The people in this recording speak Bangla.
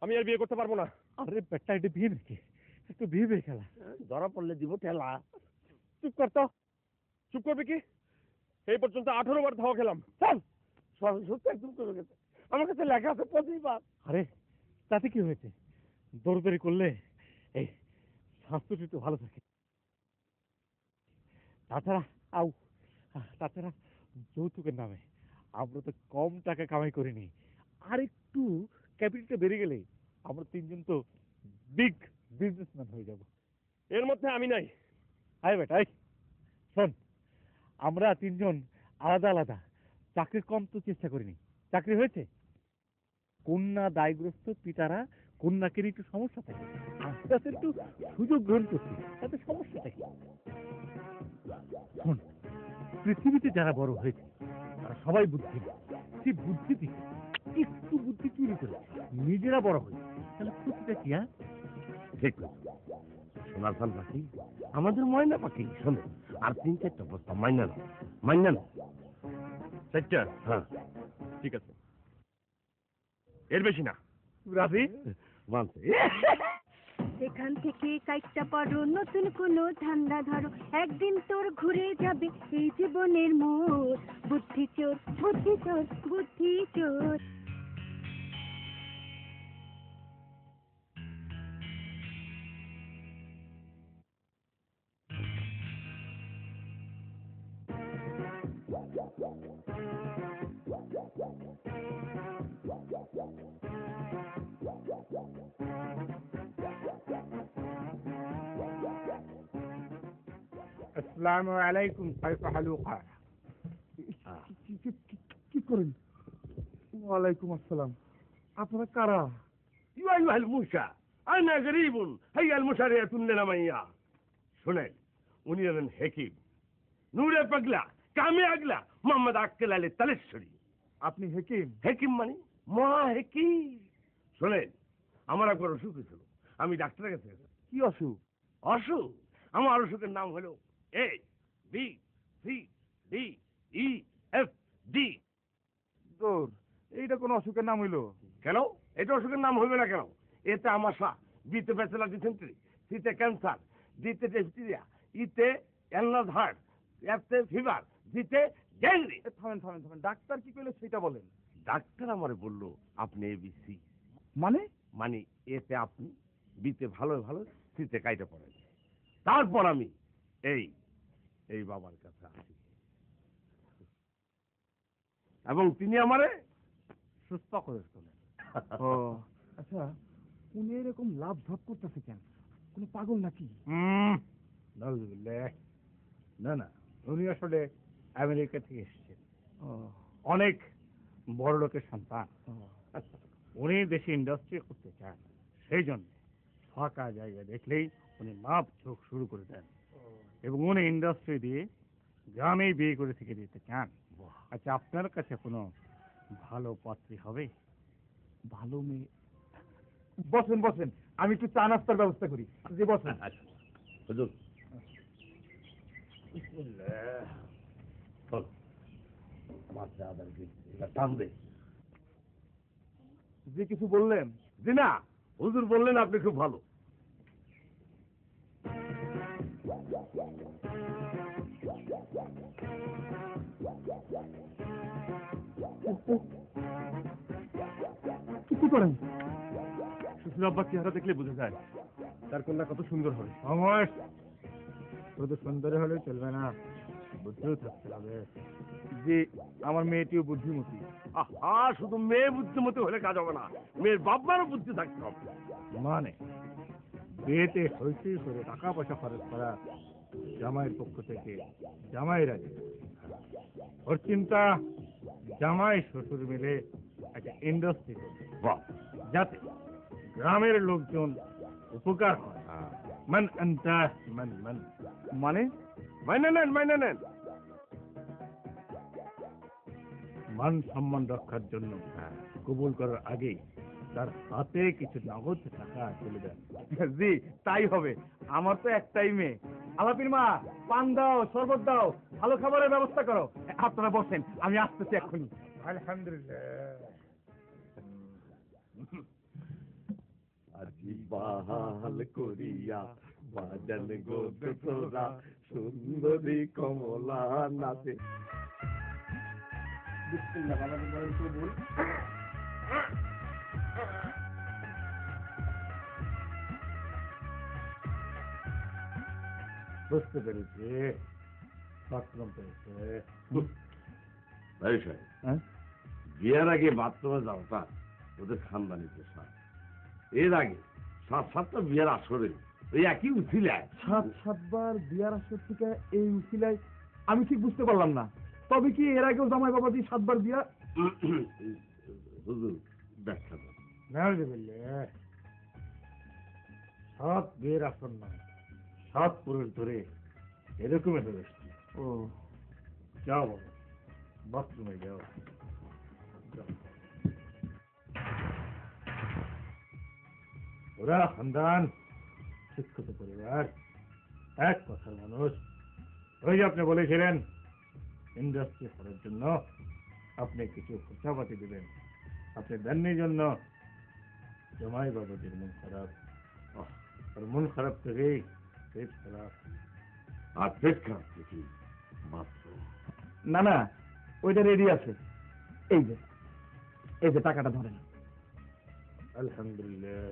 আমি আর বিয়ে করতে পারবো না। আরে বেটা, এটা বিয়ে নাকি? একটু বিয়ে বিয়ে খেলা, ধরা পড়লে দিব ঠেলা। চুপ কর তো। চুপ করবি কি? এই পর্যন্ত 18 বার ধাওয়া খেলাম। সত্যি একদম করে গেছে। আমার কাছে লেখা আছে 25 বার। আরে তাতে কি হয়েছে? দৌড়দৌড়ি করলে এই স্বাস্থ্যটি তো ভালো থাকে। তাছাড়া তাছাড়া যৌতুকের নামে আমরা তো কম টাকা কামাই করিনি। আর একটু ক্যাপিটালটা বেড়ে গেলে আমরা তিনজন তো বিগ বিজনেসম্যান হয়ে যাব। এর মধ্যে আমি নাই। আয় বেটা, শোন, আমরা তিনজন আলাদা আলাদা চাকরির কম তো চেষ্টা করিনি, চাকরি হয়েছে। কন্যা দায়গ্রস্ত পিতারা কন্যাকে নিয়ে একটু সমস্যা থাকে, আস্তে আস্তে একটু সুযোগ গ্রহণ করছি, তাতে সমস্যা থাকে। শোন, পৃথিবীতে যারা বড় হয়েছে তারা সবাই বুদ্ধি, সেই বুদ্ধি থেকে একটু বুদ্ধি চুরি করে নিজেরা বড় হয়েছে, তাহলে ক্ষতিটা কি? ঠিক সোনার ফান পাখি, আমাদের ময়না পাখি। শোনো, আর 3-4টা প্রস্তাব মাইনা না, মাইনা না। 4টা? হ্যাঁ ঠিক আছে, এর বেশি না। রাজি? মানছে। এখান থেকে কাইটটা পড়ো, নতুন কোনো ধান্দা ধরো, একদিন তোর ঘুরে যাবে এই জীবনের মোড়। বুদ্ধি চোর, বুদ্ধি চোর, বুদ্ধি চোর। আসসালামু আলাইকুম কাইফা হালুকা। কি করেন? ওয়ালাইকুম আসসালাম। আপনারা কারা? ইউ আইয়ুহাল মুসা, আনা গরীবুন হাইয়াল মুশারিয়াতুন লিনা মাইয়া। শুনেন, উনি হলেন হেকিম, নূরে পাগলা, কামে আগলা, মোহাম্মদ আক্কেল আলী তালেশ্বরী। আপনি হেকিম? হেকিম মানে মহা হেকিম। শোনেন, আমার একবার অসুখ হয়েছিল, আমি ডাক্তারের কাছে গেছি। কি অসুখ? অসুখ? আমার অসুখের নাম হলো A B C D E F D. তোর এইটা কোন অসুখের নাম হইলো? কেন এটা অসুখের নাম হইবে না কেন? এতে আমাশা, বিতে ব্যাচেলার ডিসেন্ট্রি, সিতে ক্যান্সার, ডিতে ডিফথেরিয়া, ইতে এলনাস হার্ট, এফতে ফিভার, জিতে গ্যাংরি। থামেন থামেন থামেন, ডাক্তার কি কইলো সেটা বলেন। ডাক্তার আমারে বললো আপনি এবিসি, মানে মানে এতে আপনি, বিতে ভালো ভালো, সিতে কাইটা পড়েন। তারপর আমি এই এই বাবার কাছে আসি এবং তিনি আমারে সুস্থ করে তোলেন। ও আচ্ছা, উনি এরকম লাভ ঝপ করতেছে কেন? কোনো পাগল নাকি? নাউজুবিল্লাহ। না না, উনি আসলে আমেরিকা থেকে এসেছেন, ও অনেক বড় লোকের সন্তান। ও, উনি দেশে ইন্ডাস্ট্রি করতে চান, সেই জন্য ফাঁকা জায়গা দেখলেই উনি মাপ চোখ শুরু করে দেন এবং উনি ইন্ডাস্ট্রি দিয়ে গ্রামেই বিয়ে করে থেকে দিতে চান। আচ্ছা, আপনার কাছে কোনো ভালো পাত্রী হবে? ভালো মেয়ে। বসেন বসেন, আমি একটু চা নাস্তার ব্যবস্থা করি। জি বসেন। আচ্ছা হুজুর, বিসমিল্লাহ, চল মাথা আদার এটা টান দে। যে কিছু বললেন? জি না, হুজুর বললেন আপনি খুব ভালো। কি করেন? শ্বশুর আব্বা চেহারা দেখলে বোঝা যায় তার কন্যা কত সুন্দর হবে। সময় শুধু সুন্দর হলে চলবে না, বুদ্ধিও থাকতে হবে। যে আমার মেয়েটিও বুদ্ধিমতী। আহা, শুধু মেয়ে বুদ্ধিমতী হলে কাজ হবে না, মেয়ের বাবার বুদ্ধি থাকতে হবে। মানে বিয়েতে হইচই করে টাকা পয়সা খরচ করা জামাইয়ের পক্ষ থেকে জামাই রাজি। ওর চিন্তা জামাই শ্বশুর মিলে একটা ইন্ডাস্ট্রি করবে, বাহ, যাতে গ্রামের লোকজন উপকার হয়। মান আনতা মান মান, মানে মাইনে নেন, মাইনে নেন। মান সম্মান রক্ষার জন্য কবুল করার আগেই তার হাতে কিছু নগদ টাকা তুলে দেন। জি তাই হবে। আমার তো একটাই মেয়ে। আলাপির মা, পান দাও, শরবত দাও, ভালো খাবারের ব্যবস্থা করো। আপনারা বসেন, আমি আসতেছি এক্ষুনি। আলহামদুলিল্লাহ। আজি বাহাল করিয়া বাজান গো তোরা, সুন্দরী কমলা নাচে। বুঝতে পেরেছি, বাথরুম পেয়েছে। ভাই সাহেব, হ্যাঁ? বিয়ের আগে বাথরুমে যাওয়াটা ওদের খানদানি পেশা। এর আগে 7-7টা বিয়ের আসরে ওই একই উঠিলায় 7-7বার বিয়ার আসর থেকে এই উসিলায় আমি ঠিক বুঝতে পারলাম না। তবে কি এর আগেও জামাই বাবাজি 7বার বিয়া? হুজুর ব্যাখ্যা দেন। নাউজুবিল্লাহ। 7 বিয়ের আসন নয়, 7 পুরুষ ধরে এরকমই হয়ে এসছে। ও যাও বাবা, বাথরুমে যাও। যাও। ওরা খানদান, শিক্ষিত পরিবার, এক কথার মানুষ। ওই যে আপনি বলেছিলেন ইন্ডাস্ট্রি করার জন্য আপনি কিছু খরচাপাতি দেবেন, আপনি দেননি জন্য জমাই বাবাজির মন খারাপ। আর মন খারাপ থেকেই পেট খারাপ। আর পেট খারাপ থেকে বাথরুম। না না, ওইটা রেডি আছে। এই যে টাকাটা ধরেন। আলহামদুলিল্লাহ।